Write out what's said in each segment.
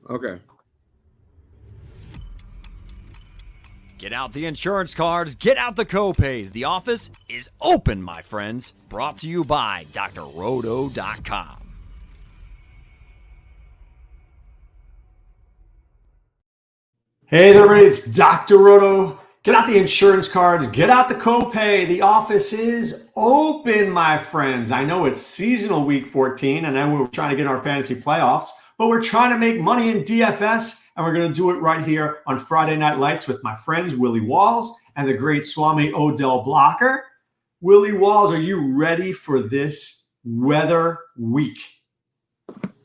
Okay. Get out the insurance cards, get out the copays. The office is open, my friends. Brought to you by drroto.com. Hey there, everybody, it's Dr. Roto. Get out the insurance cards, get out the copay. The office is open, my friends. I know it's seasonal week 14, and I know we're trying to get in our fantasy playoffs, but we're trying to make money in DFS, and we're going to do it right here on Friday Night Lights with my friends Willie Walls and the great Swame Odell Blocker. Willie Walls, are you ready for this weather week?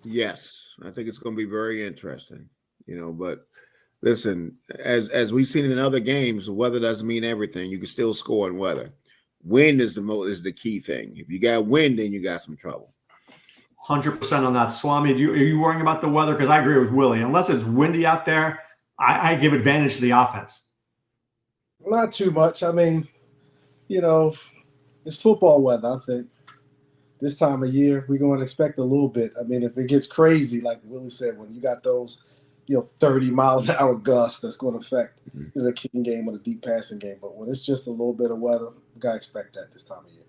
Yes, I think it's going to be very interesting. But listen, as we've seen in other games, weather doesn't mean everything. You can still score in weather. Wind is the key thing. If you got wind, then you got some trouble. 100% on that. Swami, are you worrying about the weather? Because I agree with Willie. Unless it's windy out there, I give advantage to the offense. Not too much. I mean, it's football weather, I think. This time of year, we're going to expect a little bit. I mean, if it gets crazy, like Willie said, when you got those, 30-mile-an-hour gusts, that's going to affect the kicking game or the deep passing game. But when it's just a little bit of weather, we got to expect that this time of year.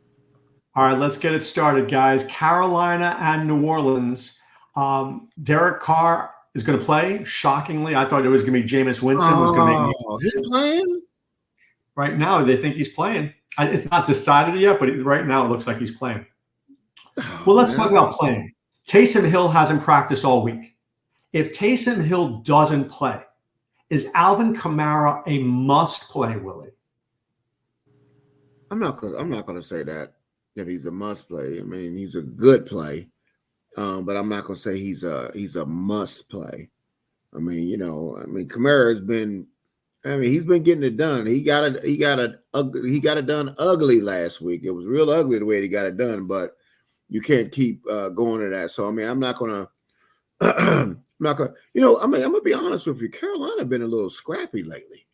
All right, let's get it started, guys. Carolina and New Orleans. Derek Carr is going to play. Shockingly, I thought it was going to be Jameis Winston was going to make. He's playing right now. They think he's playing. It's not decided yet, but right now it looks like he's playing. Well, let's talk about playing. Taysom Hill hasn't practiced all week. If Taysom Hill doesn't play, is Alvin Kamara a must play, Willie? I'm not going to say that he's a must play. I mean, he's a good play, but I'm not going to say he's a must play. I mean, Kamara has been. I mean, he's been getting it done. He got it done ugly last week. It was real ugly the way he got it done, but you can't keep going to that. So I mean, I'm not gonna. I'm gonna be honest with you. Carolina been a little scrappy lately.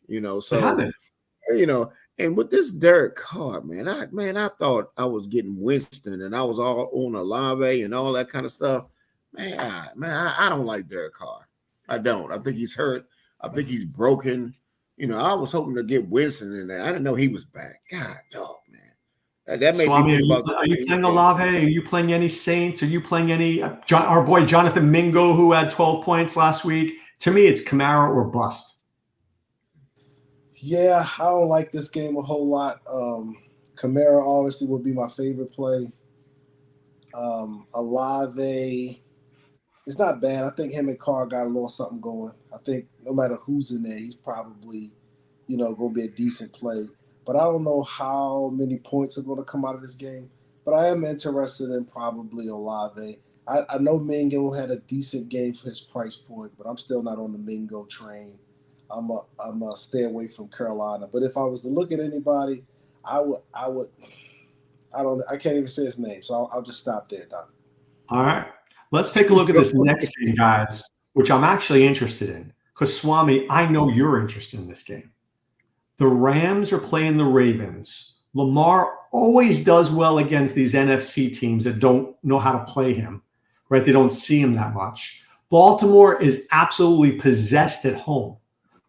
And with this Derek Carr, man, I thought I was getting Winston and I was all on Olave and all that kind of stuff. I don't like Derek Carr. I don't. I think he's hurt. I think he's broken. I was hoping to get Winston in there. I didn't know he was back. God, dog, man. That made Swami, me think about. Are you playing Olave? Are you playing any Saints? Are you playing any our boy Jonathan Mingo, who had 12 points last week? To me, it's Kamara or bust. Yeah, I don't like this game a whole lot. Kamara obviously would be my favorite play. Olave, it's not bad. I think him and Carr got a little something going. I think no matter who's in there, he's probably, going to be a decent play. But I don't know how many points are going to come out of this game. But I am interested in probably Olave. I know Mingo had a decent game for his price point, but I'm still not on the Mingo train. I'm a stay away from Carolina. But if I was to look at anybody, I can't even say his name, so I'll just stop there, Doc. All right. Let's take a look at this next game, guys, which I'm actually interested in. Because, Swami, I know you're interested in this game. The Rams are playing the Ravens. Lamar always does well against these NFC teams that don't know how to play him, right? They don't see him that much. Baltimore is absolutely possessed at home,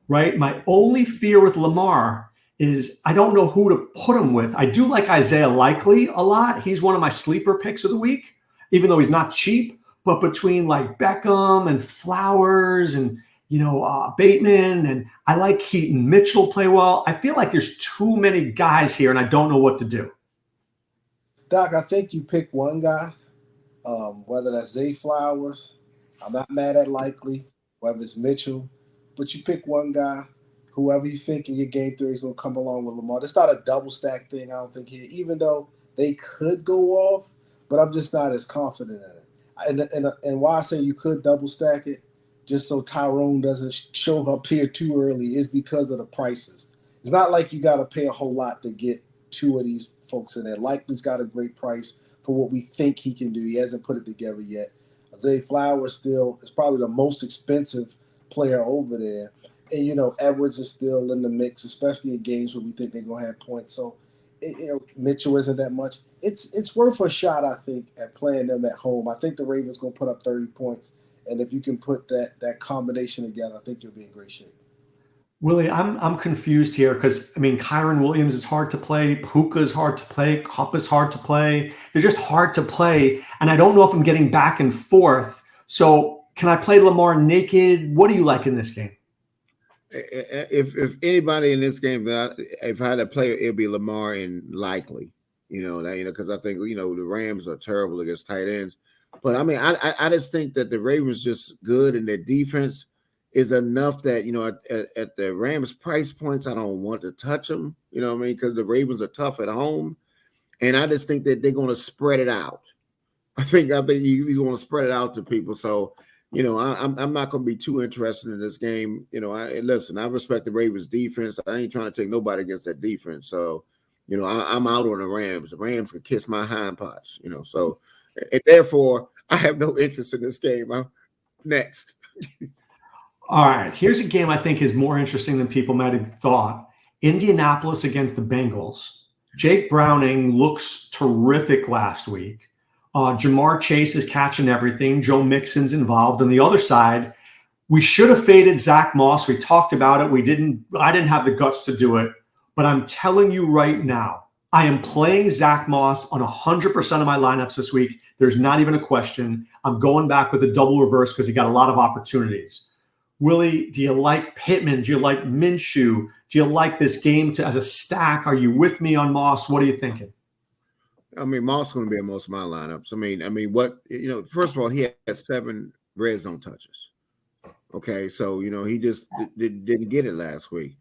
right? My only fear with Lamar is I don't know who to put him with. I do like Isaiah Likely a lot. He's one of my sleeper picks of the week, even though he's not cheap. But between like Beckham and Flowers and Bateman, and I like Keaton Mitchell play well. I feel like there's too many guys here, and I don't know what to do. Doc, I think you pick one guy, whether that's Zay Flowers. I'm not mad at Likely, whether it's Mitchell, but you pick one guy, whoever you think in your game theory is going to come along with Lamar. It's not a double stack thing, I don't think here, even though they could go off, but I'm just not as confident in it. And why I say you could double stack it, just so Tyrone doesn't show up here too early, is because of the prices. It's not like you got to pay a whole lot to get two of these folks in there. Likely's got a great price for what we think he can do. He hasn't put it together yet. Zay Flowers still is probably the most expensive player over there. And, Edwards is still in the mix, especially in games where we think they're going to have points. So, Mitchell isn't that much. It's worth a shot, I think, at playing them at home. I think the Ravens going to put up 30 points. And if you can put that combination together, I think you'll be in great shape. Willie, I'm confused here because I mean Kyron Williams is hard to play, Puka is hard to play, Kupp is hard to play. They're just hard to play, and I don't know if I'm getting back and forth. So can I play Lamar naked? What do you like in this game? If anybody in this game if I had to play, it'd be Lamar and likely. Because I think the Rams are terrible against tight ends. But I mean, I just think that the Ravens just good and their defense is enough that at the Rams price points, I don't want to touch them. You know what I mean? Because the Ravens are tough at home, and I just think that they're going to spread it out. I think you're going to spread it out to people. So I'm not going to be too interested in this game. Listen, I respect the Ravens defense. I ain't trying to take nobody against that defense. So I'm out on the Rams. The Rams can kiss my hind parts. So and therefore I have no interest in this game. Next. All right, here's a game I think is more interesting than people might have thought. Indianapolis against the Bengals. Jake Browning looks terrific last week. Jamar Chase is catching everything. Joe Mixon's involved. On the other side, we should have faded Zach Moss. We talked about it. I didn't have the guts to do it. But I'm telling you right now, I am playing Zach Moss on 100% of my lineups this week. There's not even a question. I'm going back with a double reverse because he got a lot of opportunities. Willie, do you like Pittman? Do you like Minshew? Do you like this game as a stack? Are you with me on Moss? What are you thinking? I mean, Moss is going to be in most of my lineups. I mean, what first of all, he has 7 red zone touches. Okay, so he just didn't get it last week,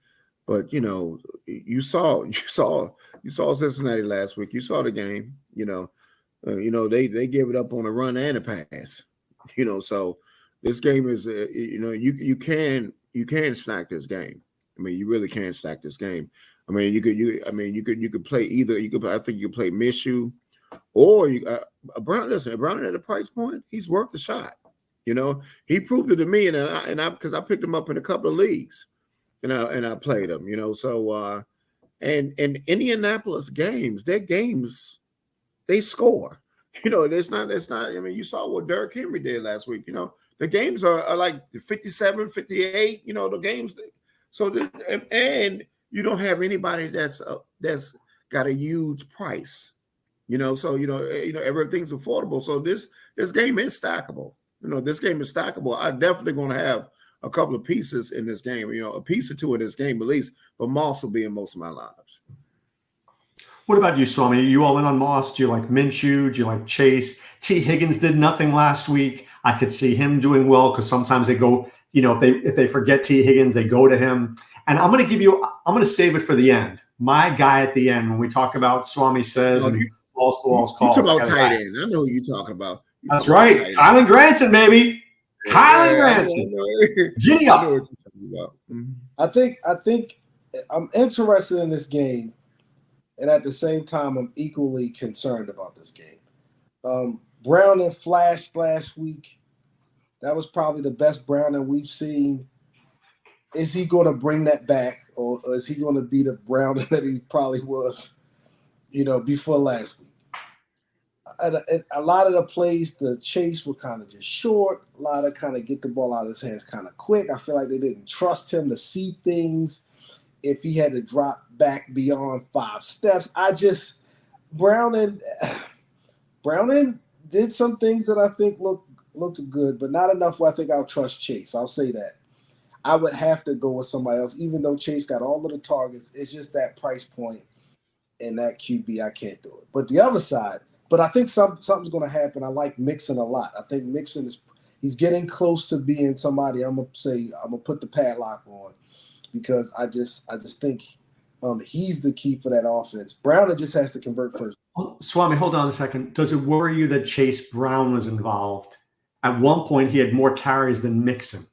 but you saw Cincinnati last week. You saw the game. They gave it up on a run and a pass. So this game is you can stack this game. I mean, you really can stack this game. I mean, you could play either. I think you could play Minshew, or Brown. Listen, Brown at a price point, he's worth a shot. He proved it to me, and because I picked him up in a couple of leagues, and I played him. So and Indianapolis games, their games, they score. It's not. I mean, you saw what Derrick Henry did last week. The games are like 57, 58. The games. So and you don't have anybody that's got a huge price, So everything's affordable. So this game is stackable. This game is stackable. I'm definitely going to have a couple of pieces in this game. A piece or two in this game at least. But Moss will be in most of my lineups. What about you, Swami? Are you all in on Moss? Do you like Minshew? Do you like Chase? T. Higgins did nothing last week. I could see him doing well because sometimes they go. If they forget T. Higgins, they go to him. And I'm going to save it for the end. My guy at the end, when we talk about Swami says and balls to walls calls. You talk about tight end. I know who you're talking about. That's right. Kylan Granson, baby. Kylan Granson. Giddy up. I know what you're talking about. I think I'm interested in this game, and at the same time, I'm equally concerned about this game. Browning flashed last week. That was probably the best Browning we've seen. Is he going to bring that back, or is he going to be the Browning that he probably was, before last week? A lot of the plays, the chase were kind of just short. A lot of kind of get the ball out of his hands kind of quick. I feel like they didn't trust him to see things if he had to drop back beyond 5 steps. Browning did some things that I think looked good, but not enough where I think I'll trust Chase. I'll say that. I would have to go with somebody else, even though Chase got all of the targets. It's just that price point and that QB, I can't do it. But the other side, I think something's going to happen. I like Mixon a lot. I think Mixon he's getting close to being somebody I'm going to put the padlock on, because I just think he's the key for that offense. Brown just has to convert first. Swami, hold on a second. Does it worry you that Chase Brown was involved? At one point, he had more carries than Mixon.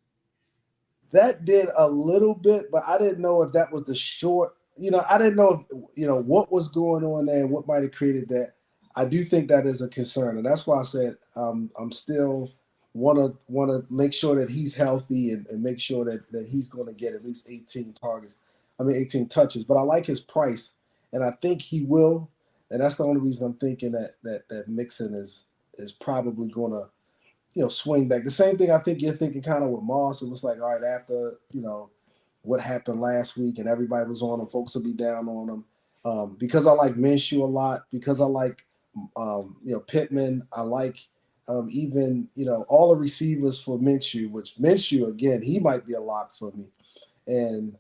That did a little bit, but I didn't know if that was the short. I didn't know if what was going on there, what might have created that. I do think that is a concern, and that's why I said I'm still want to make sure that he's healthy and make sure that he's going to get at least 18 touches. But I like his price, and I think he will, and that's the only reason I'm thinking that Mixon is probably going to swing back. The same thing I think you're thinking kind of with Moss. It was like, all right, after, what happened last week and everybody was on him, folks will be down on him. Because I like Minshew a lot, because I like, Pittman, I like even, all the receivers for Minshew, which Minshew, again, he might be a lock for me. And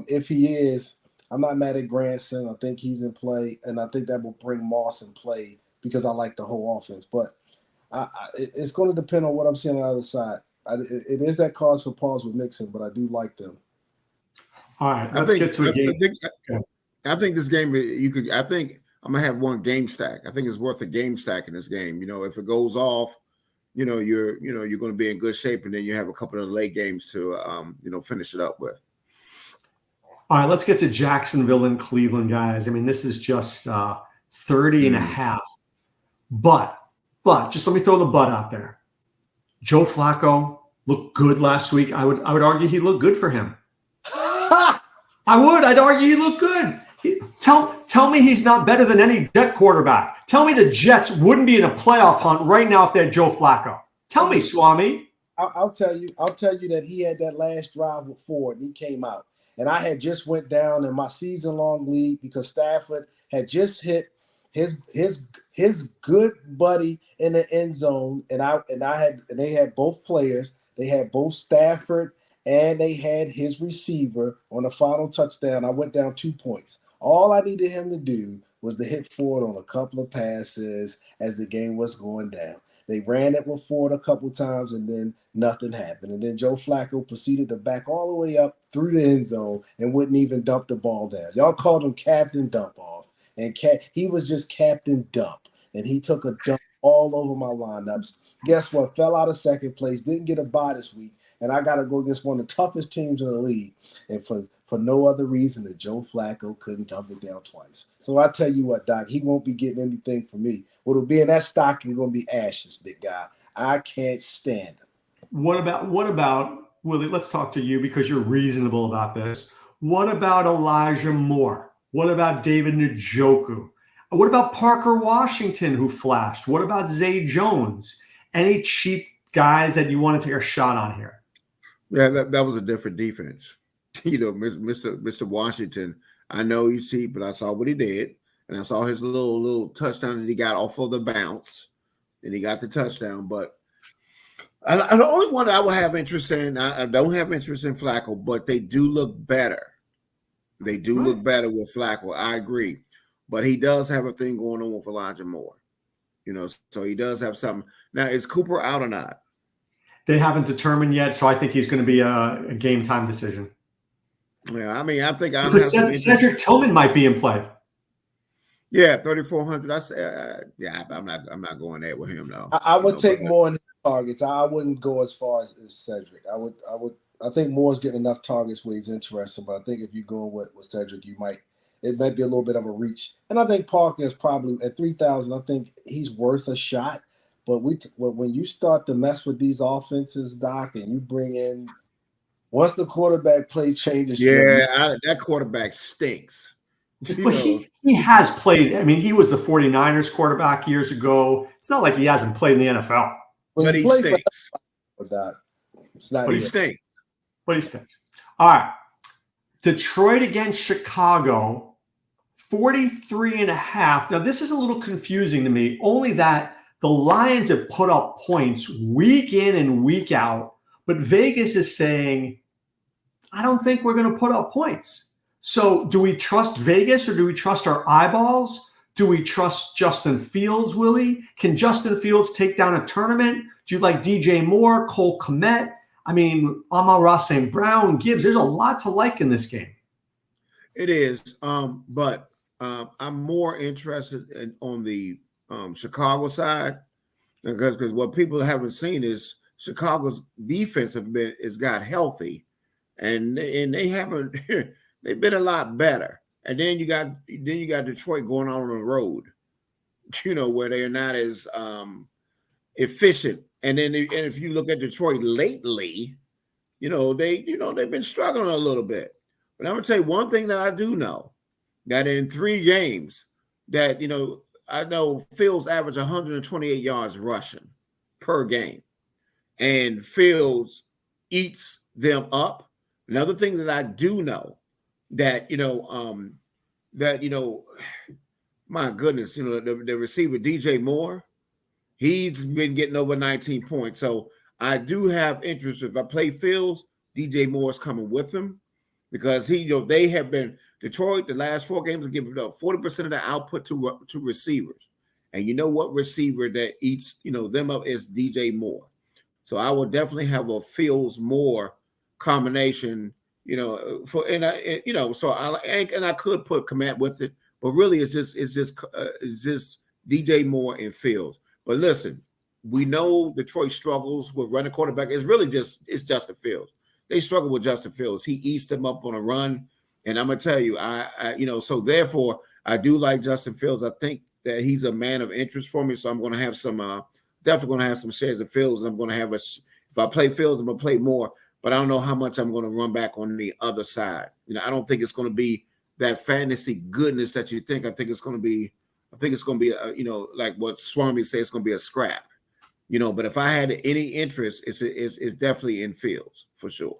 if he is, I'm not mad at Granson. I think he's in play, and I think that will bring Moss in play because I like the whole offense. But it's going to depend on what I'm seeing on the other side. It is that cause for pause with Mixon, but I do like them. All right, let's get to a game. I think this game I think I'm gonna have one game stack. I think it's worth a game stack in this game. If it goes off, you're going to be in good shape, and then you have a couple of late games to finish it up with. All right, let's get to Jacksonville and Cleveland, guys. I mean, this is just 30 and a half. But just let me throw the but out there. Joe Flacco looked good last week. I would argue he looked good for him. I'd argue he looked good. Tell me he's not better than any Jet quarterback. Tell me the Jets wouldn't be in a playoff hunt right now if they had Joe Flacco. Tell me, Swame. I'll tell you that he had that last drive with Ford and he came out. And I had just went down in my season-long league because Stafford had just hit his good buddy in the end zone, and they had both players. They had both Stafford and they had his receiver on the final touchdown. I went down 2 points. All I needed him to do was to hit Ford on a couple of passes as the game was going down. They ran it with Ford a couple of times, and then nothing happened. And then Joe Flacco proceeded to back all the way up through the end zone and wouldn't even dump the ball down. Y'all called him Captain Dump Off, and he was just Captain Dump, and he took a dump all over my lineups. Guess what? Fell out of second place, didn't get a bye this week, and I got to go against one of the toughest teams in the league. And for no other reason than Joe Flacco couldn't dump it down twice. So I tell you what, Doc, he won't be getting anything from me. What'll be in that stocking going to be ashes, big guy. I can't stand him. What about Willie? Let's talk to you because you're reasonable about this. What about Elijah Moore? What about David Njoku? What about Parker Washington, who flashed? What about Zay Jones? Any cheap guys that you want to take a shot on here? Yeah, that was a different defense. Mr. Washington, I know he's cheap, but I saw what he did, and I saw his little touchdown that he got off of the bounce, and he got the touchdown. But the only one that I would have interest in, I don't have interest in Flacco, but they do look better. They do look better with Flacco. I agree, but he does have a thing going on with Elijah Moore. So he does have something. Now, is Cooper out or not? They haven't determined yet, so I think he's going to be a game time decision. Yeah, I mean, I think Cedric Tillman might be in play. Yeah, 3,400. I'm not going there with him though. I would take more in targets. I wouldn't go as far as Cedric. I think Moore's getting enough targets where he's interested, but I think if you go with Cedric, it might be a little bit of a reach. And I think Parker is probably at 3,000. I think he's worth a shot. But when you start to mess with these offenses, Doc, and you bring in once the quarterback play changes, that quarterback stinks. But he has played. I mean, he was the 49ers quarterback years ago. It's not like he hasn't played in the NFL. But he stinks. But he stinks. All right. Detroit against Chicago, 43.5. Now, this is a little confusing to me, only that the Lions have put up points week in and week out, but Vegas is saying, I don't think we're going to put up points. So do we trust Vegas or do we trust our eyeballs? Do we trust Justin Fields, Willie? Can Justin Fields take down a tournament? Do you like DJ Moore, Cole Kmet? I mean, Amon-Ra St. Brown, Gibbs. There's a lot to like in this game. It is, but I'm more interested on the Chicago side because what people haven't seen is Chicago's defense has got healthy, and they haven't. They've been a lot better. And then you got Detroit going on the road, where they are not as efficient. And then if you look at Detroit lately, they've been struggling a little bit. But I'm gonna tell you one thing that I do know, that in 3 games, that I know Fields averaged 128 yards rushing per game. and Fields eats them up. Another thing that I do know that my goodness, the receiver DJ Moore, he's been getting over 19 points. So I do have interest. If I play Fields, DJ Moore's coming with him because they have been Detroit. The last 4 games have given up 40% of the output to receivers, and you know what receiver that eats them up is DJ Moore. So I will definitely have a Fields Moore combination. So I could put Command with it, but really it's just DJ Moore and Fields. But listen, we know Detroit struggles with running quarterback. It's Justin Fields. They struggle with Justin Fields. He eats them up on a run, and I'm gonna tell you, so therefore I do like Justin Fields. I think that he's a man of interest for me. So I'm gonna have some, definitely gonna have some shares of Fields. And I'm gonna have if I play Fields, I'm gonna play more. But I don't know how much I'm going to run back on the other side. I don't think it's going to be that fantasy goodness that you think. I think it's going to be, like what Swame says, it's going to be a scrap. But if I had any interest, it's definitely in Fields for sure.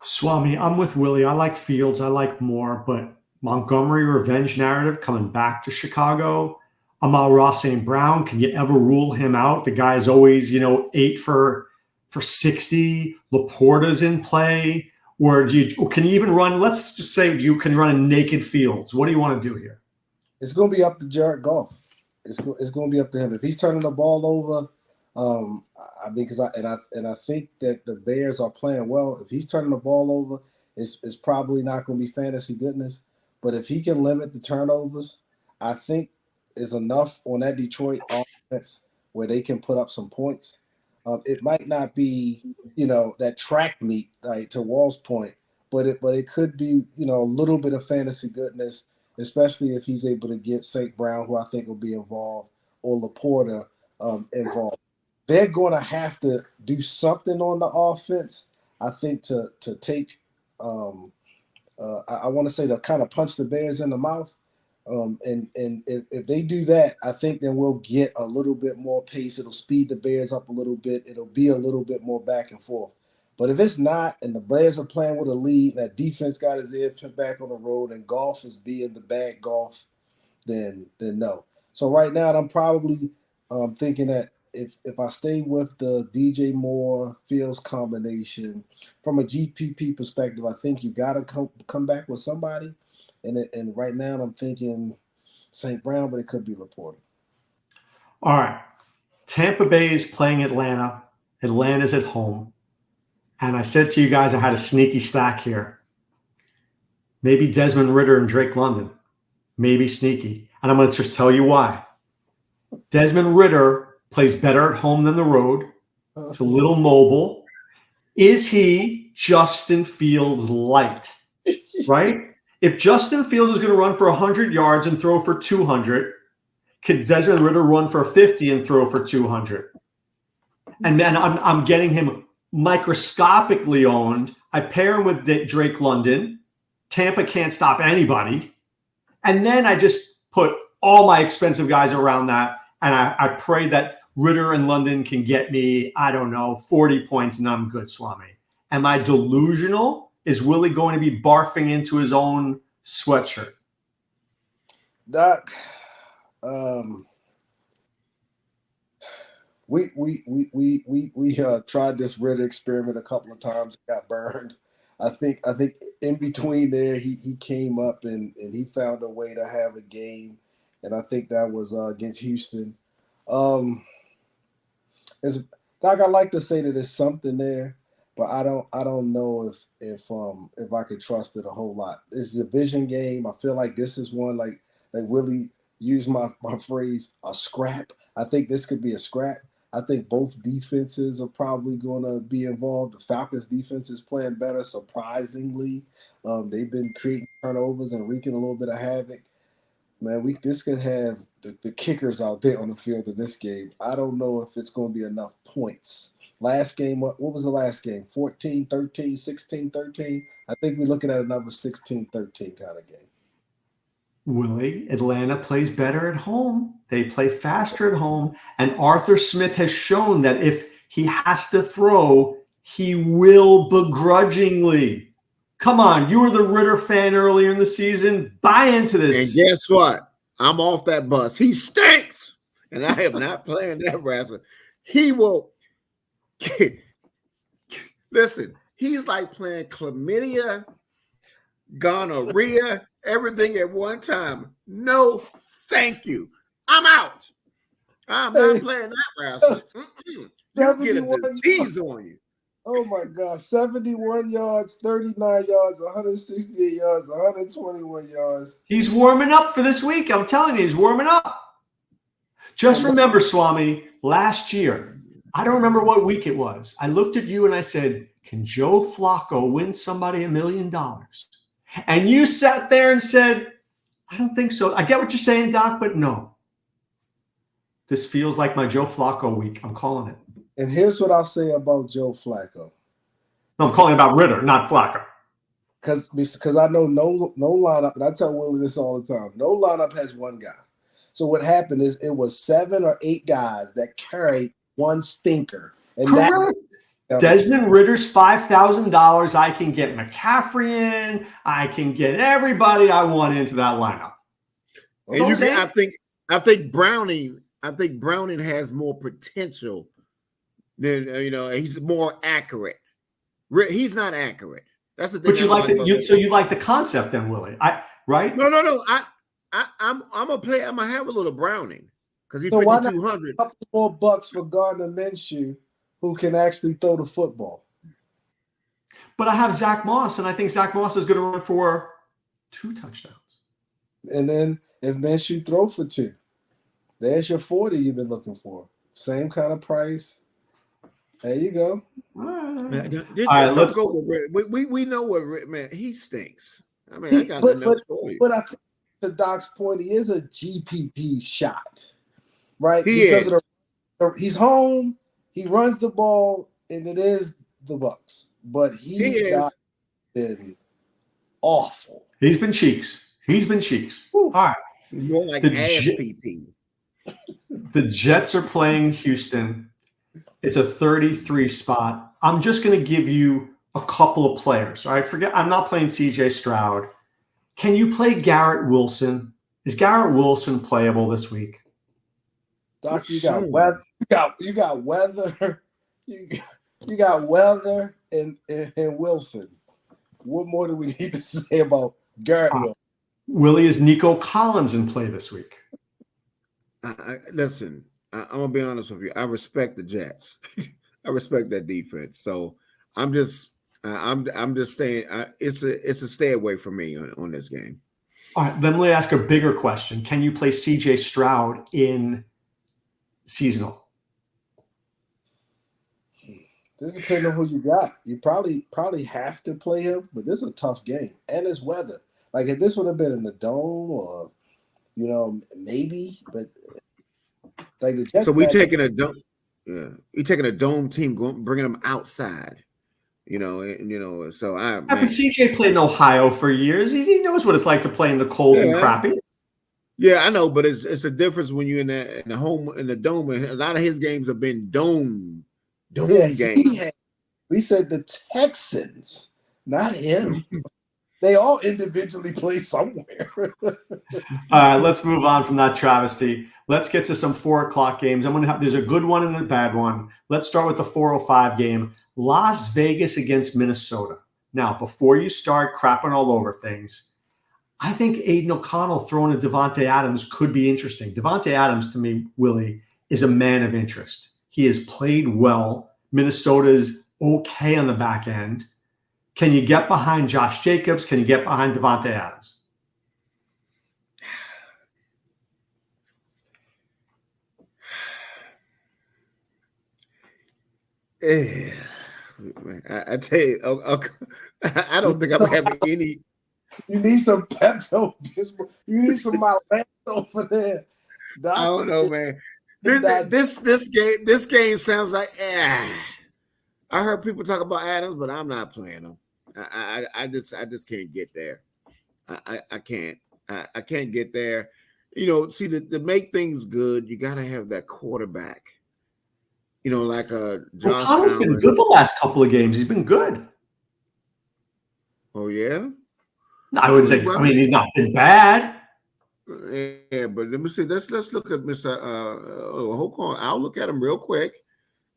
Swami, I'm with Willie. I like Fields. I like Moore, but Montgomery revenge narrative coming back to Chicago. Amon-Ra St. Brown, can you ever rule him out? The guy's always, 8 for 60. Laporta's in play. Or can you even run? Let's just say you can run a naked Fields. What do you want to do here? It's going to be up to Jared Goff. It's going to be up to him if he's turning the ball over. Because I think that the Bears are playing well. If he's turning the ball over, it's probably not going to be fantasy goodness. But if he can limit the turnovers, I think is enough on that Detroit offense where they can put up some points. It might not be, that track meet, like to Wall's point, but it could be, a little bit of fantasy goodness, especially if he's able to get St. Brown, who I think will be involved, or Laporta involved. They're going to have to do something on the offense, I think, to take. I want to say to kind of punch the Bears in the mouth. And if they do that, I think then we'll get a little bit more pace. It'll speed the Bears up a little bit. It'll be a little bit more back and forth. But if it's not, and the Bears are playing with a lead, that defense got his ear pinned back on the road, and Goff is being the bad Goff, then no. So right now, I'm probably thinking that if I stay with the DJ Moore Fields combination from a GPP perspective, I think you got to come back with somebody. And right now I'm thinking St. Brown, but it could be Laporta. All right. Tampa Bay is playing Atlanta. Atlanta's at home. And I said to you guys I had a sneaky stack here. Maybe Desmond Ridder and Drake London. Maybe sneaky. And I'm going to just tell you why. Desmond Ridder plays better at home than the road. It's a little mobile. Is he Justin Fields light? Right? If Justin Fields is going to run for 100 yards and throw for 200, could Desmond Ridder run for 50 and throw for 200? And then I'm getting him microscopically owned. I pair him with Drake London. Tampa can't stop anybody. And then I just put all my expensive guys around that, and I pray that Ridder and London can get me, 40 points, and I'm good, Swami. Am I delusional? Is Willie going to be barfing into his own sweatshirt? Doc, we tried this Ridder experiment a couple of times, got burned. I think in between there he came up and he found a way to have a game, and I think that was against Houston. Doc, I like to say that there's something there. But I don't know if I could trust it a whole lot. It's a division game. I feel like this is one like Willie used my phrase, a scrap. I think this could be a scrap. I think both defenses are probably going to be involved. The Falcons defense is playing better, surprisingly. They've been creating turnovers and wreaking a little bit of havoc. Man, this could have the kickers out there on the field in this game. I don't know if it's going to be enough points. Last game, what was the last game? 14-13, 16-13? I think we're looking at another 16-13 kind of game. Willie, Atlanta plays better at home. They play faster at home. And Arthur Smith has shown that if he has to throw. He will begrudgingly. Come on, you were the Ritter fan earlier in the season. Buy into this. And guess what? I'm off that bus. He stinks. And I am not playing that wrestler. He will. Listen, he's like playing chlamydia, gonorrhea, everything at one time. No, thank you. I'm out. I'm not playing that wrestler. You'll get a disease on you. Oh my God. 71 yards, 39 yards, 168 yards, 121 yards. He's warming up for this week. I'm telling you, he's warming up. Just remember, Swami, last year, I don't remember what week it was. I looked at you and I said, can Joe Flacco win somebody $1 million? And you sat there and said, I don't think so. I get what you're saying, Doc, but no. This feels like my Joe Flacco week. I'm calling it. And here's what I'll say about Joe Flacco. No, I'm calling about Ritter, not Flacco. Because I know no lineup, and I tell Willie this all the time, no lineup has one guy. So what happened is it was 7 or 8 guys that carried one stinker. And correct. Desmond Ritter's $5,000. I can get McCaffrey in. I can get everybody I want into that lineup. And you can, I think Browning has more potential than he's more accurate. He's not accurate. That's the thing. But you like it. So you like the concept, then, Willie? Right? No. I'm gonna play. I'm gonna have a little Browning because he's 5,200. A couple more bucks for Gardner Minshew, who can actually throw the football. But I have Zach Moss, and I think Zach Moss is going to run for 2 touchdowns. And then if Minshew throw for 2, there's your 40 you've been looking for. Same kind of price. There you go. All right, let's go. We know what man he stinks. I mean, I got enough for you. But I think to Doc's point, he is a GPP shot, right? Because he's home, he runs the ball, and it is the Bucks. But he got been awful. He's been cheeks. All right. More like ass PP. The Jets are playing Houston. It's a 33 spot. I'm just going to give you a couple of players. All right, I'm not playing CJ Stroud. Can you play Garrett Wilson? Is Garrett Wilson playable this week? Doc, you got weather. You got weather. You got weather and Wilson. What more do we need to say about Garrett Wilson? Willie, is Nico Collins in play this week? Listen, I'm gonna be honest with you. I respect the Jets. I respect that defense. So I'm just saying it's a stay away from me on this game. All right, then let me ask a bigger question. Can you play CJ Stroud in seasonal? This depends on who you got. You probably have to play him, but this is a tough game. And it's weather. Like if this would have been in the dome or maybe, but like the Jets. So we taking a dome. Yeah, we taking a dome team, bringing them outside. So but CJ played in Ohio for years. He knows what it's like to play in the cold and crappy. Yeah, I know, but it's a difference when you're in the home in the dome. And a lot of his games have been dome games. We said the Texans, not him. They all individually play somewhere. All right, let's move on from that travesty. Let's get to some 4:00 games. There's a good one and a bad one. Let's start with the 4:05 game. Las Vegas against Minnesota. Now, before you start crapping all over things, I think Aiden O'Connell throwing to Devontae Adams could be interesting. Devontae Adams, to me, Willie, is a man of interest. He has played well. Minnesota's okay on the back end. Can you get behind Josh Jacobs? Can you get behind Devontae Adams? I tell you, I don't think I'm having any. You need some Pepto. You need some Mylanta over there. Doc, I don't know, man. This game sounds like. I heard people talk about Adams, but I'm not playing him. I just can't get there. I can't get there. See, to make things good, you got to have that quarterback like Well, Josh Connell's been Allen. good the last couple of games. He's been good. Oh yeah. I would say. I mean, he's not been bad. Yeah, but let me see. Let's look at Mr. Hold on. I'll look at him real quick,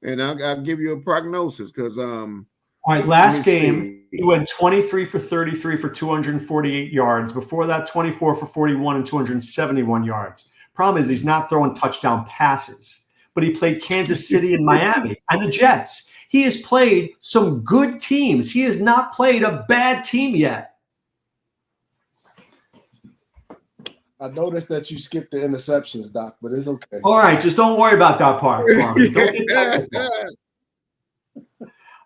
and I'll give you a prognosis because All right, last game he went 23 for 33 for 248 yards. Before that, 24 for 41 and 271 yards. Problem is he's not throwing touchdown passes, but he played Kansas City and Miami and the Jets. He has played some good teams. He has not played a bad team yet. I noticed that you skipped the interceptions, Doc, but it's okay. All right, just don't worry about that part, Swami. Don't get technical.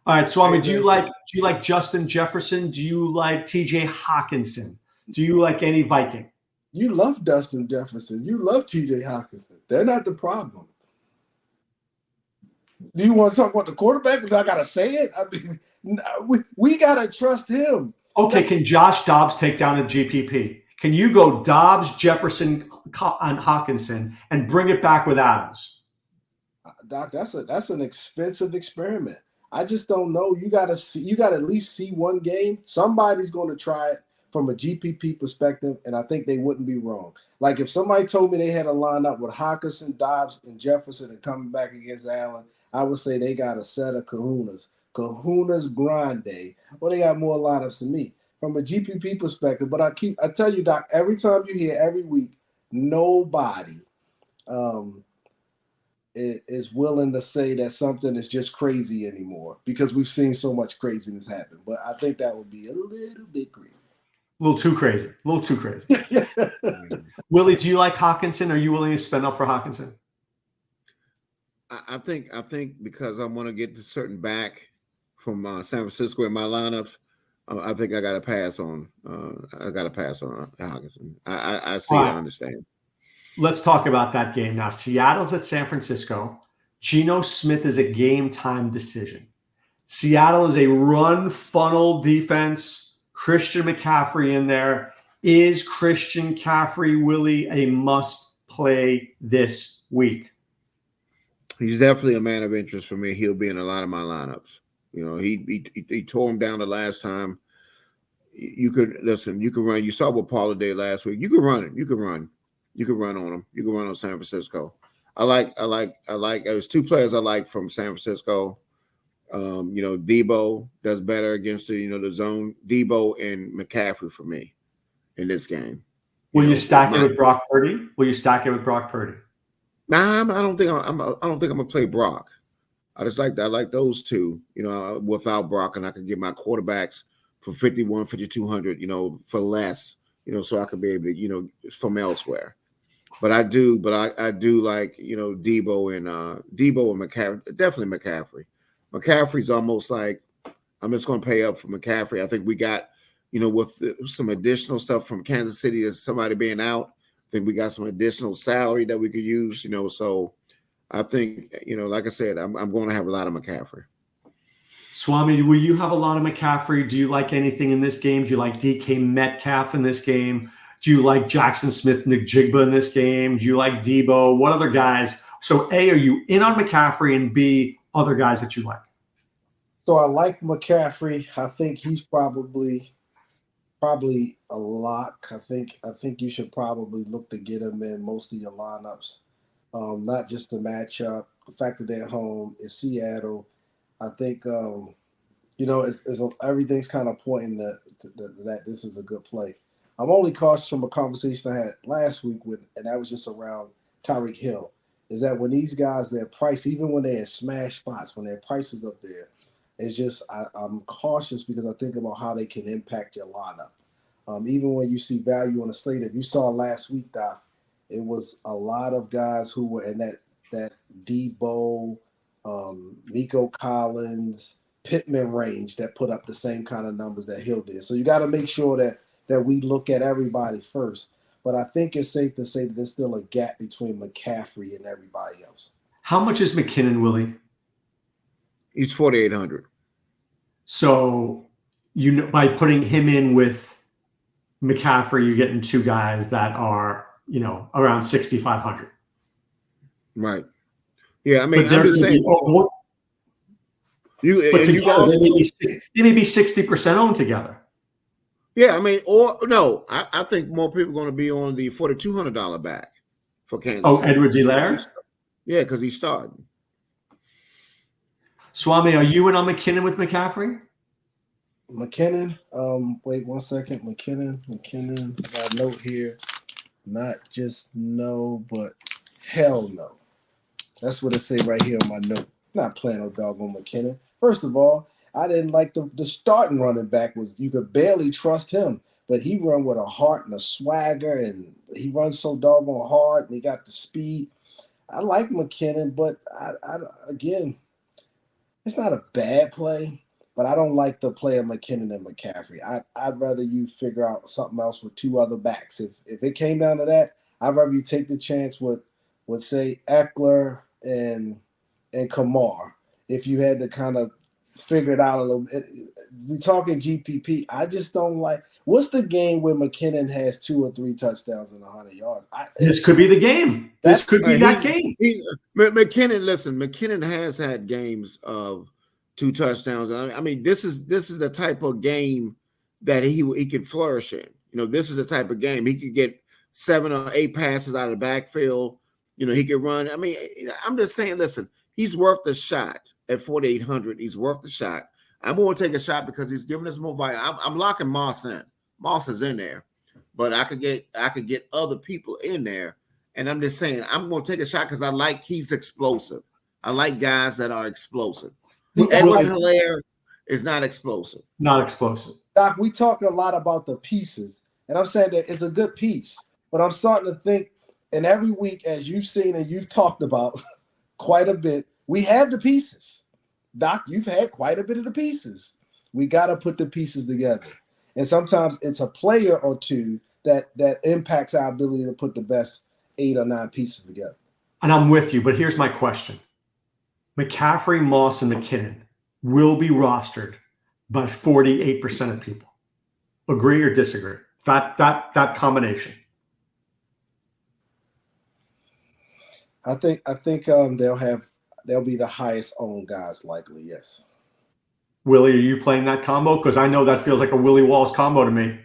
All right, Swami, do you like Justin Jefferson? Do you like TJ Hawkinson? Do you like any Viking? You love Justin Jefferson. You love TJ Hawkinson. They're not the problem. Do you want to talk about the quarterback? Do I gotta say it? I mean, we gotta trust him. Okay, can Josh Dobbs take down a GPP? Can you go Dobbs, Jefferson, and Hawkinson and bring it back with Adams? Doc, that's an expensive experiment. I just don't know. You got to at least see one game. Somebody's going to try it from a GPP perspective, and I think they wouldn't be wrong. Like if somebody told me they had a lineup with Hawkinson, Dobbs, and Jefferson and coming back against Allen, I would say they got a set of kahunas. Kahunas grande. Well, they got more lineups than me from a GPP perspective. But I tell you, Doc, every time you hear every week, nobody is willing to say that something is just crazy anymore because we've seen so much craziness happen. But I think that would be a little bit crazy. A little too crazy. A little too crazy. Willie, do you like Hawkinson? Are you willing to spend up for Hawkinson? I think because I want to get to certain back from San Francisco in my lineups, I think I got to pass on. Hawkinson. I see. Right. I understand. Let's talk about that game now. Seattle's at San Francisco. Geno Smith is a game time decision. Seattle is a run funnel defense. Christian McCaffrey in there. Is Christian McCaffrey, Willie, a must play this week? He's definitely a man of interest for me. He'll be in a lot of my lineups. You know, he tore him down the last time. You could listen. You can run. You saw what Paula did last week. You can run it. You can run on him. You can run on San Francisco. I like. There's two players I like from San Francisco. Debo does better against the zone. Debo and McCaffrey for me in this game. Will you stack it with Brock Purdy? Nah, I don't think I'm gonna play Brock. I like those two. Without Brock, and I can get my quarterbacks for 5,100, 5,200. For less. So I could be able to from elsewhere. But I do like Debo and McCaffrey. Definitely McCaffrey. McCaffrey's almost like I'm just going to pay up for McCaffrey. I think we got with some additional stuff from Kansas City as somebody being out. I think we got some additional salary that we could use. So I think like I said, I'm going to have a lot of McCaffrey. Swami, will you have a lot of McCaffrey? Do you like anything in this game? Do you like DK Metcalf in this game? Do you like Jackson Smith-Njigba in this game? Do you like Debo? What other guys? So A, are you in on McCaffrey? And B, other guys that you like? So I like McCaffrey. I think he's probably a lock. I think you should probably look to get him in most of your lineups. Not just the matchup. The fact that they're home is Seattle. I think everything's kind of pointing that this is a good play. I'm only cautious from a conversation I had last week and that was just around Tyreek Hill, is that when these guys, their price, even when they're in smash spots, when their price is up there, it's just I'm cautious because I think about how they can impact your lineup. Even when you see value on the slate, if you saw last week, Doc, it was a lot of guys who were in that Debo, Nico Collins, Pittman range that put up the same kind of numbers that Hill did. So you got to make sure that we look at everybody first. But I think it's safe to say that there's still a gap between McCaffrey and everybody else. How much is McKinnon, Willie? He's 4,800. So by putting him in with McCaffrey, you're getting two guys that are around 6,500. Right. Yeah, I mean, But they're I'm just going to saying. be but together they may be 60% owned together. Yeah, I mean, or no, I think more people are going to be on the $4,200 back for Kansas City. Edwards-Helaire? Yeah, because he's starting. Swame, are you in on McKinnon with McCaffrey? McKinnon. Wait 1 second. McKinnon. Got a note here. Not just no, but hell no. That's what it say right here on my note. Not playing no doggone McKinnon. First of all, I didn't like the starting running back. Was you could barely trust him, but he run with a heart and a swagger, and he runs so doggone hard, and he got the speed. I like McKinnon, but I again, it's not a bad play, but I don't like the play of McKinnon and McCaffrey. I'd rather you figure out something else with two other backs. If it came down to that, I'd rather you take the chance with say Eckler and Kamar. If you had to kind of figure it out a little bit, we talking GPP. I just don't like. What's the game where McKinnon has 2 or 3 touchdowns and 100 yards? This could be the game. This could be that game. McKinnon, listen, McKinnon has had games of 2 touchdowns. I mean, this is the type of game that he can flourish in. You know, this is the type of game he could get 7 or 8 passes out of the backfield. You know, he could run. I mean, I'm just saying, listen, he's worth the shot at 4,800. He's worth the shot. I'm going to take a shot because he's giving us more value. I'm locking Moss in. Moss is in there, but I could get other people in there. And I'm just saying, I'm going to take a shot because I like he's explosive. I like guys that are explosive. Edwards-Helaire is not explosive. Not explosive. Doc, we talk a lot about the pieces, and I'm saying that it's a good piece, but I'm starting to think, and every week, as you've seen and you've talked about quite a bit, we have the pieces. Doc, you've had quite a bit of the pieces. We got to put the pieces together. And sometimes it's a player or two that impacts our ability to put the best 8 or 9 pieces together. And I'm with you, but here's my question. McCaffrey, Moss, and McKinnon will be rostered by 48% of people. Agree or disagree? That combination. I think they'll be the highest owned guys likely, yes. Willie, are you playing that combo? Because I know that feels like a Willie Walls combo to me.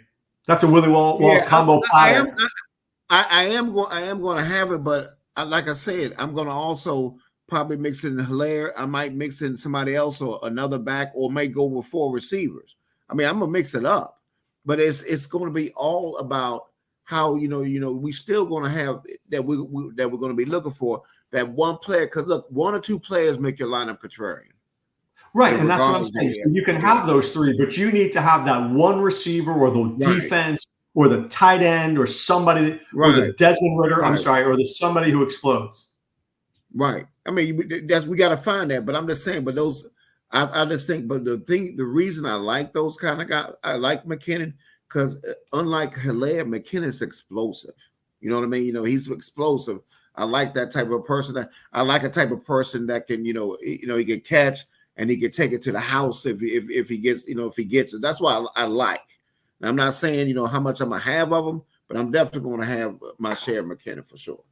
That's a Willie Walls combo. I am going to have it, but like I said, I'm going to also probably mix in Helaire. I might mix in somebody else or another back, or may go with 4 receivers. I mean, I'm gonna mix it up, but it's going to be all about how we still going to have that we're going to be looking for that one player. Because look, 1 or 2 players make your lineup contrarian. Right, and that's what I'm saying. So you can have those 3, but you need to have that one receiver or the defense or the tight end or somebody or the Desmond Ritter. I'm sorry, or the somebody who explodes. Right. I mean, we got to find that. But I'm just saying. But those, I just think. But the reason I like those kind of guys, I like McKinnon because unlike Helaire, McKinnon's explosive. You know what I mean? He's explosive. I like that type of person. I like a type of person that can, he can catch and he can take it to the house if he gets, if he gets it. That's why I like. Now, I'm not saying, how much I'm gonna have of them, but I'm definitely going to have my share of McKinnon for sure.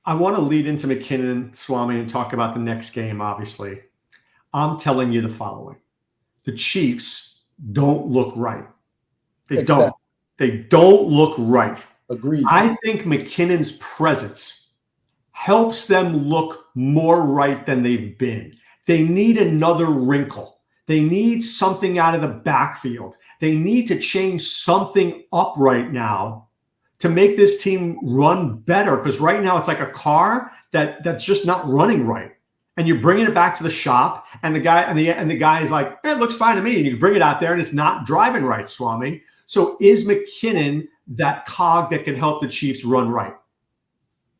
I want to lead into McKinnon, Swame, and talk about the next game, obviously. I'm telling you the following. The Chiefs don't look right. They don't. They don't look right. Agreed. I think McKinnon's presence helps them look more right than they've been. They need another wrinkle. They need something out of the backfield. They need to change something up right now to make this team run better, because right now it's like a car that's just not running right. And you're bringing it back to the shop, and the guy is like, it looks fine to me. And you bring it out there, and it's not driving right, Swami. So is McKinnon that cog that can help the Chiefs run right?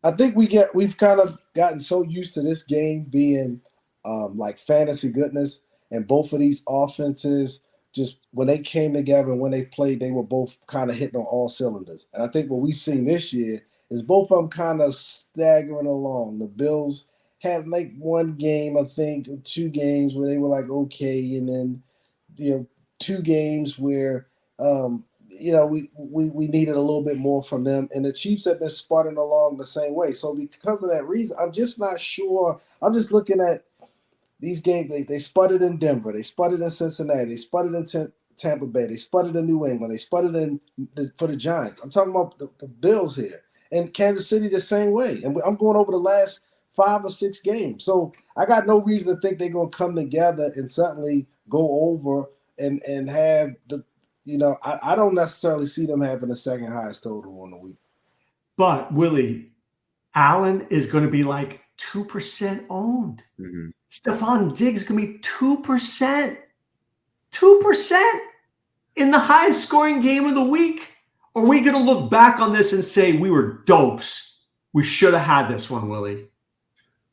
I think we've kind of gotten so used to this game being like fantasy goodness, and both of these offenses, just when they came together and when they played, they were both kind of hitting on all cylinders. And I think what we've seen this year is both of them kind of staggering along. The Bills had like one game, I think, or 2 games where they were like okay, and then 2 games where we needed a little bit more from them, and the Chiefs have been sputtering along the same way. So because of that reason, I'm just not sure. I'm just looking at these games. They sputtered in Denver, they sputtered in Cincinnati, they sputtered in Tampa Bay, they sputtered in New England, they sputtered for the Giants. I'm talking about the Bills here, and Kansas City the same way. And I'm going over the last 5 or 6 games, so I got no reason to think they're going to come together and suddenly go over and have the. I don't necessarily see them having the second highest total on the week. But Willie, Allen is going to be like 2% owned. Mm-hmm. Stephon Diggs is going to be 2%. 2% in the highest scoring game of the week. Are we going to look back on this and say we were dopes? We should have had this one, Willie.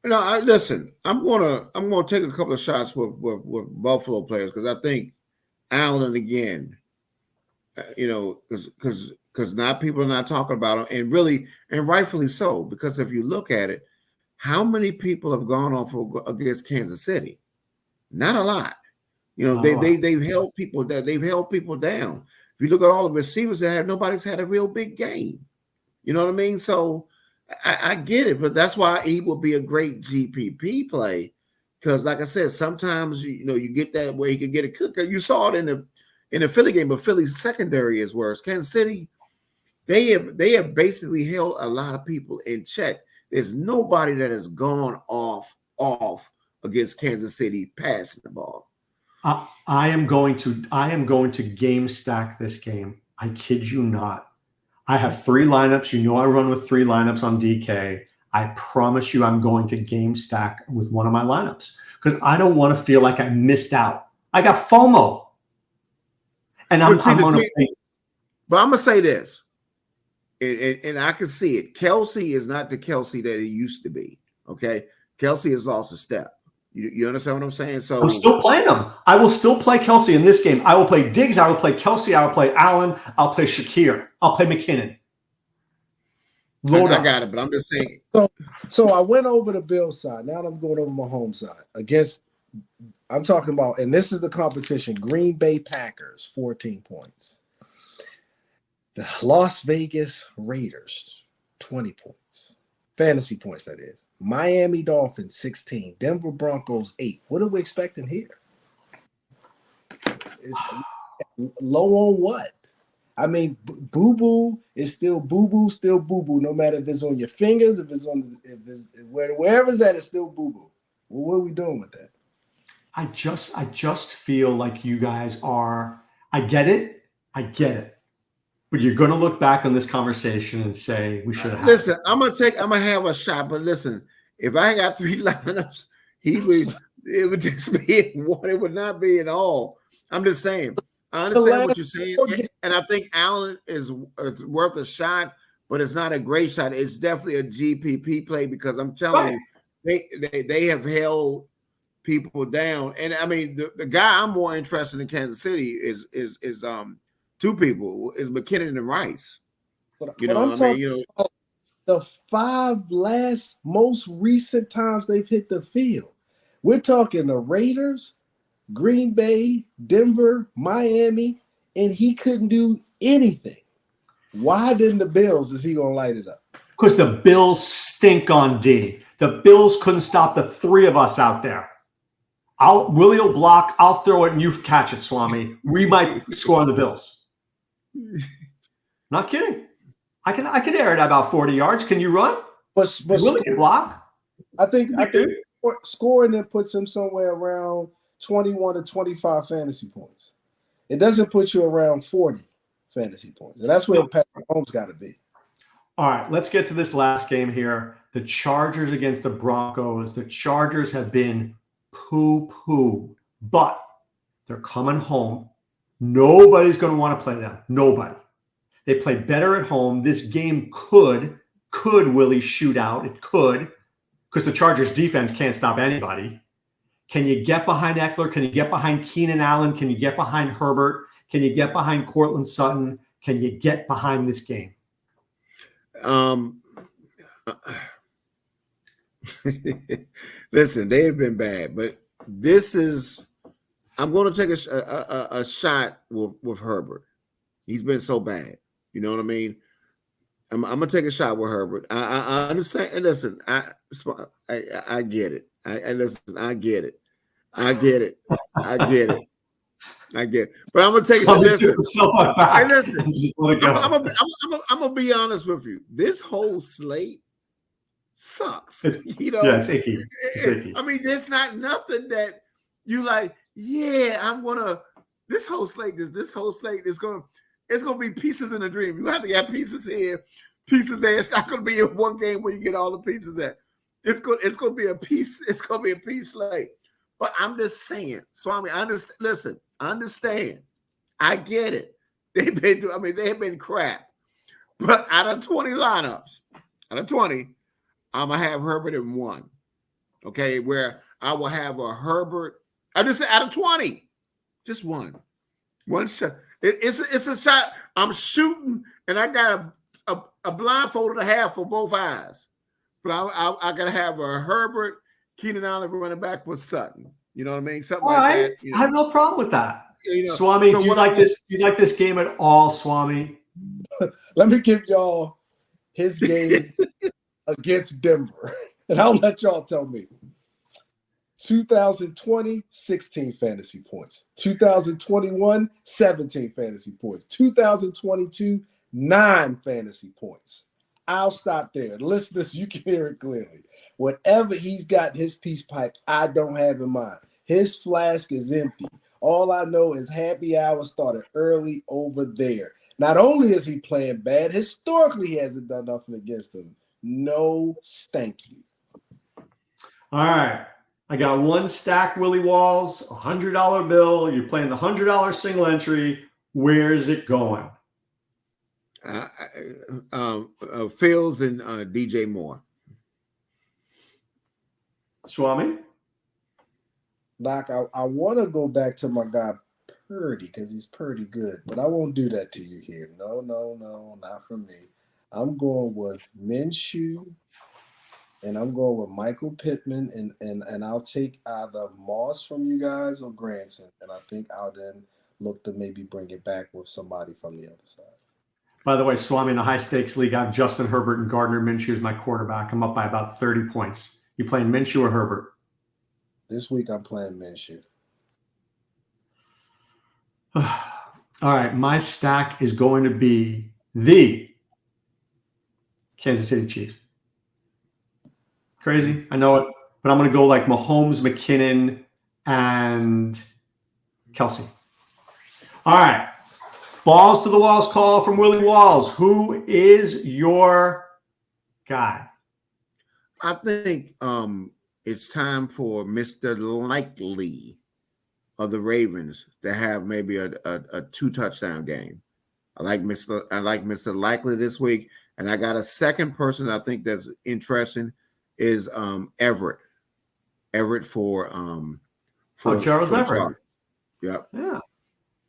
Listen. I'm gonna take a couple of shots with Buffalo players because I think Allen again. Because now people are not talking about him, and rightfully so. Because if you look at it, how many people have gone off against Kansas City? Not a lot. They've held people that they've held people down. If you look at all the receivers nobody's had a real big game. You know what I mean? So I get it, but that's why he will be a great GPP play. Because, like I said, sometimes you get that where he could get a cooker. You saw it in the Philly game, but Philly's secondary is worse. Kansas City, they have basically held a lot of people in check. There's nobody that has gone off against Kansas City passing the ball. I am going to game stack this game. I kid you not. I have 3 lineups. I run with 3 lineups on DK. I promise you I'm going to game stack with one of my lineups because I don't want to feel like I missed out. I got FOMO. And I'm going to think. But I'm going to say this, and I can see it. Kelsey is not the Kelsey that it used to be, okay? Kelsey has lost a step. You understand what I'm saying? So I'm still playing them. I will still play Kelsey in this game. I will play Diggs. I will play Kelsey. I will play Allen. I'll play Shakir. I'll play McKinnon. I got it, but I'm just saying. So I went over the Bills side. Now I'm going over my home side against. I'm talking about, and this is the competition. Green Bay Packers, 14 points. The Las Vegas Raiders, 20 points. Fantasy points, that is. Miami Dolphins, 16. Denver Broncos, 8. What are we expecting here? It's low on what? I mean, boo-boo is still boo-boo, no matter if it's on your fingers, if it's wherever it's at, it's still boo-boo. Well, what are we doing with that? I just feel like you guys are. I get it. But you're going to look back on this conversation and say we should have. Listen, I'm gonna have a shot. But listen, if I got 3 lineups, it would just be one. It would not be at all. I'm just saying. I understand what you're saying, and I think Allen is worth a shot, but it's not a great shot. It's definitely a GPP play because I'm telling you, they have held people down. And I mean, the guy I'm more interested in Kansas City is 2 people is McKinnon and Rice. But I'm talking about the 5 last most recent times they've hit the field. We're talking the Raiders, Green Bay, Denver, Miami, and he couldn't do anything. Why didn't the Bills? Is he gonna light it up? Because the Bills stink on D. The Bills couldn't stop the 3 of us out there. Willie will block. I'll throw it, and you catch it, Swami. We might score on the Bills. Not kidding. I can air it about 40 yards. Can you run? But Willie can block. I think scoring it puts him somewhere around 21 to 25 fantasy points. It doesn't put you around 40 fantasy points, and that's where Patrick Mahomes got to be. All right, let's get to this last game here. The Chargers against the Broncos. The Chargers have been poo-poo, but they're coming home. Nobody's going to want to play them. Nobody. They play better at home. This game could Willie shoot out. It could, because the Chargers defense can't stop anybody. Can you get behind Eckler? Can you get behind Keenan Allen? Can you get behind Herbert? Can you get behind Cortland Sutton? Can you get behind this game? Listen, they have been bad, but this is. I'm going to take a shot with Herbert. He's been so bad. You know what I mean? I'm gonna take a shot with Herbert. I understand. And listen, I get it. I listen. I get it. I get it. I get it. I get it. But I'm gonna take a shot. Listen. Hey, listen. I'm gonna be honest with you. This whole slate sucks. You know. Yeah, it's icky. It's icky. I mean, there's not nothing that you like. Yeah, I'm gonna. This whole slate is gonna. It's gonna be pieces in a dream. You have to have pieces here, pieces there. It's not gonna be in one game where you get all the pieces there. It's gonna be a piece. It's gonna be a piece slate. But I'm just saying, Swami. I understand. Listen, I understand. I get it. They have been crap. But out of 20 lineups, I'm gonna have Herbert in one. Okay, where I will have a Herbert. I just said out of 20, just one shot. It's a shot. I'm shooting, and I got a blindfold and a half for both eyes. But I gotta have a Herbert, Keenan Allen running back with Sutton. You know what I mean? Something all like right. that. You know? I have no problem with that. You know, Swami, so do you like this? Do you like this game at all, Swami? Let me give y'all his game against Denver, and I'll let y'all tell me. 2020, 16 fantasy points. 2021, 17 fantasy points. 2022, 9 fantasy points. I'll stop there. Listeners, you can hear it clearly. Whatever he's got in his peace pipe, I don't have in mind. His flask is empty. All I know is happy hour started early over there. Not only is he playing bad, historically he hasn't done nothing against him. No, thank you. All right. I got one stack Willie Walls, $100 bill. You're playing the $100 single entry. Where is it going? Fields and DJ Moore. Swami? Doc, I want to go back to my guy Purdy because he's pretty good, but I won't do that to you here. No, not for me. I'm going with Minshew, and I'm going with Michael Pittman, and I'll take either Moss from you guys or Granson, and I think I'll then look to maybe bring it back with somebody from the other side. By the way, Swami, in a high-stakes league, I have Justin Herbert and Gardner Minshew as my quarterback. I'm up by about 30 points. You playing Minshew or Herbert? This week I'm playing Minshew. All right, my stack is going to be the Kansas City Chiefs. Crazy, I know it, but I'm going to go like Mahomes, McKinnon, and Kelsey. All right, balls to the walls call from Willie Walls. Who is your guy? I think it's time for Mr. Likely of the Ravens to have maybe a 2-touchdown game. I like Mr. Likely this week, and I got a second person I think that's interesting is Everett. Everett for Charles Everett. Yep. Yeah.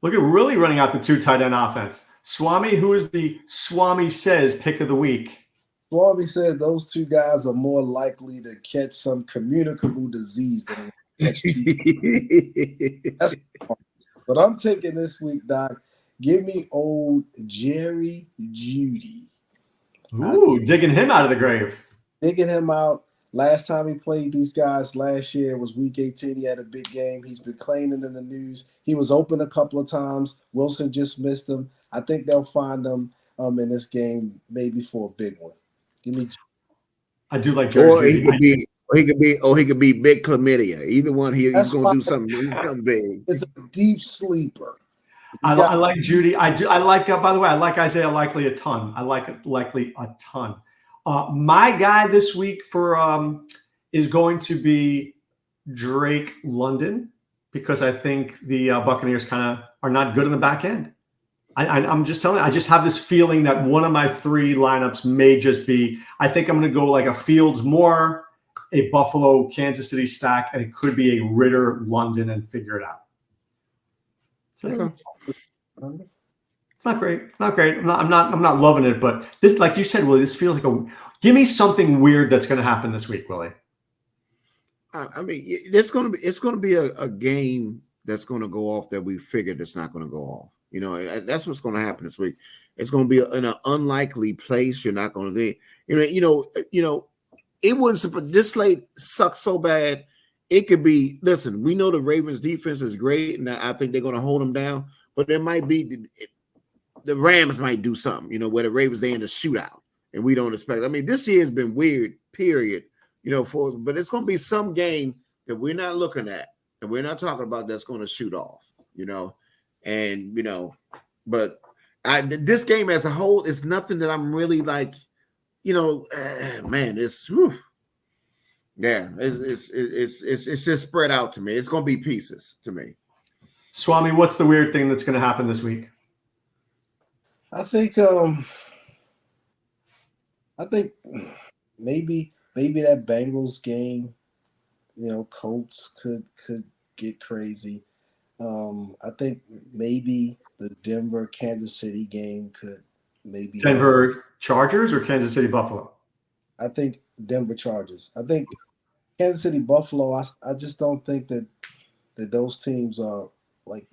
Look at really running out the 2 tight end offense. Swami, who is the Swami Says pick of the week? Swami says those 2 guys are more likely to catch some communicable disease than catch That's but I'm taking this week, Doc. Give me old Jerry Jeudy. Ooh, digging him out of the grave. Digging him out. Last time he played these guys last year was week 18. He had a big game. He's been claiming in the news. He was open a couple of times. Wilson just missed him. I think they'll find him in this game maybe for a big one. Give me. I do like Jerry. Or he could be big chlamydia. Either one, he's going to do something big. It's a deep sleeper. I like Jeudy. I like. By the way, I like Isaiah Likely a ton. I like Likely a ton. My guy this week for is going to be Drake London because I think the Buccaneers kind of are not good in the back end. I'm just telling you, I just have this feeling that one of my 3 lineups may just be, I think I'm going to go like a Fields Moore, a Buffalo Kansas City stack, and it could be a Ritter London and figure it out. Okay. It's not great. Not great. I'm not loving it, but this, like you said, Willie, this feels like give me something weird that's going to happen this week, Willie. I mean, it's going to be a game that's going to go off that we figured it's not going to go off. You know, and that's what's going to happen this week. It's going to be in an unlikely place. You're not going to, it wouldn't. This slate sucks so bad. It could be. Listen, we know the Ravens defense is great, and I think they're going to hold them down. But there might be the Rams might do something. You know, where the Ravens they in a shootout, and we don't expect. I mean, this year has been weird. Period. You know, but it's going to be some game that we're not looking at and we're not talking about that's going to shoot off. You know, and but this game as a whole is nothing that I'm really like. Man, it's just spread out to me. It's going to be pieces to me. Swami, what's the weird thing that's going to happen this week? I think maybe that Bengals game, Colts could get crazy. I think maybe the Denver Kansas City game could maybe Denver Chargers or Kansas City Buffalo? I think Denver Chargers. I think Kansas City Buffalo. I just don't think that those teams are like.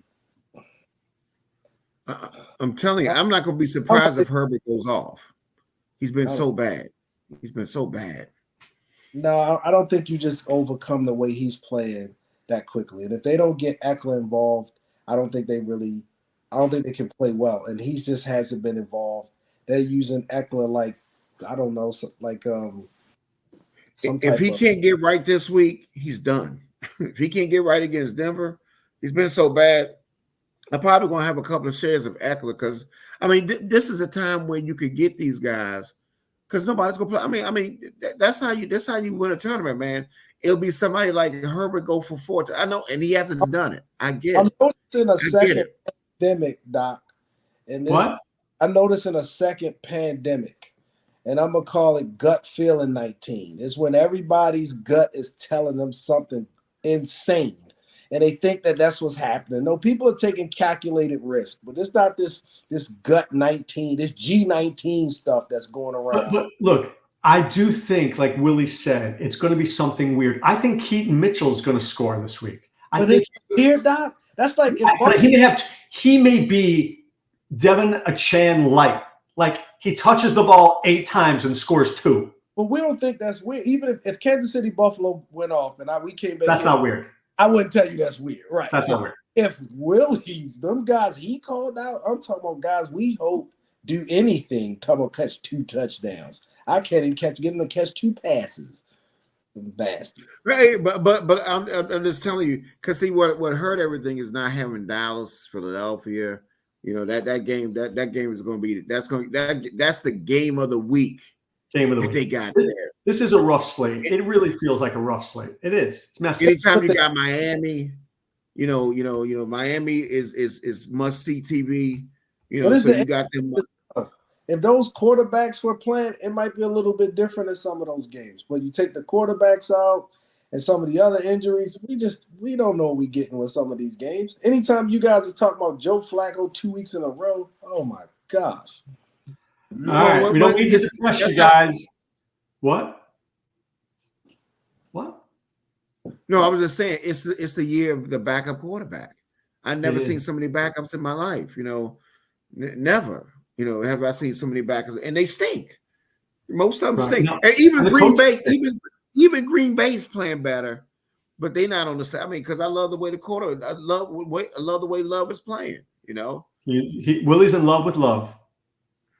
I'm telling you, I'm not going to be surprised if Herbert goes off. He's been so bad. He's been so bad. No, I don't think you just overcome the way he's playing that quickly. And if they don't get Eckler involved, I don't think they can play well. And he just hasn't been involved. They're using Eckler like, I don't know, if he can't get right this week, he's done. If he can't get right against Denver, he's been so bad. I'm probably going to have a couple of shares of Eckler because, this is a time where you could get these guys because nobody's going to play. That's how you win a tournament, man. It'll be somebody like Herbert go for 4. I know, and he hasn't done it. I get it. I'm noticing a second pandemic, Doc. And what? I'm noticing a second pandemic, and I'm going to call it gut feeling 19. It's when everybody's gut is telling them something insane. And they think that that's what's happening. No, people are taking calculated risk, but it's not this gut 19, this G19 stuff that's going around. But look, I do think, like Willie said, it's going to be something weird. I think Keaton Mitchell's going to score this week. I think here, Doc. That's like he may be Devin Achan light. Like he touches the ball 8 times and scores 2. But we don't think that's weird. Even if Kansas City Buffalo went off and we came back, that's not weird. I wouldn't tell you that's weird, right? That's not weird. If Willie's, them guys he called out, I'm talking about guys we hope do anything, talking about catch 2 touchdowns. I can't even get them to catch 2 passes. Them bastards. Right, but I'm just telling you, because see what hurt everything is not having Dallas, Philadelphia. That game is going to be that's the game of the week. Game of the week. They got there. This is a rough slate. It really feels like a rough slate. It is. It's messy. Anytime you got Miami, Miami is must see TV. So you got them. If those quarterbacks were playing, it might be a little bit different in some of those games. But you take the quarterbacks out and some of the other injuries, we don't know what we're getting with some of these games. Anytime you guys are talking about Joe Flacco 2 weeks in a row, oh my gosh. All right, we don't need to depress you guys. What? No, I was just saying it's the year of the backup quarterback. I've never seen so many backups in my life. Never. Have I seen so many backups, and they stink. Most of them stink. No. And even Green Bay, even Green Bay's playing better, but they're not on the side. because I love the way I love the way Love is playing. Willie's in love with Love.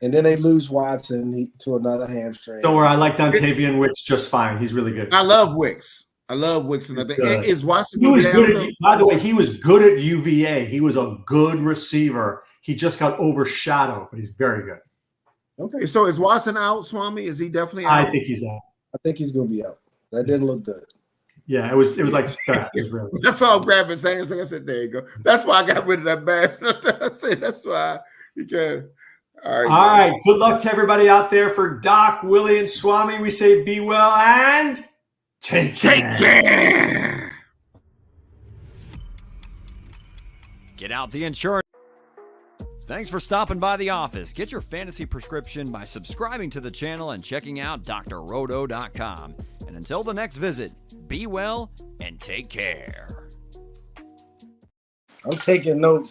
And then they lose Watson to another hamstring. Don't worry, I like Dontavian Wicks just fine. He's really good. I love Wicks. And is Watson? He was good. By the way, he was good at UVA. He was a good receiver. He just got overshadowed, but he's very good. Okay. So is Watson out, Swami? Is he definitely out? I think he's out. I think he's going to be out. That didn't look good. Yeah, it was like that. It was really good. That's all grabbing his hands. I said, there you go. That's why I got rid of that bastard. I said, that's why you can. All right. Good luck to everybody out there. For Doc, Willie, and Swami, we say be well and take care. Get out the insurance. Thanks for stopping by the office. Get your fantasy prescription by subscribing to the channel and checking out drroto.com. And until the next visit, be well and take care. I'm taking notes.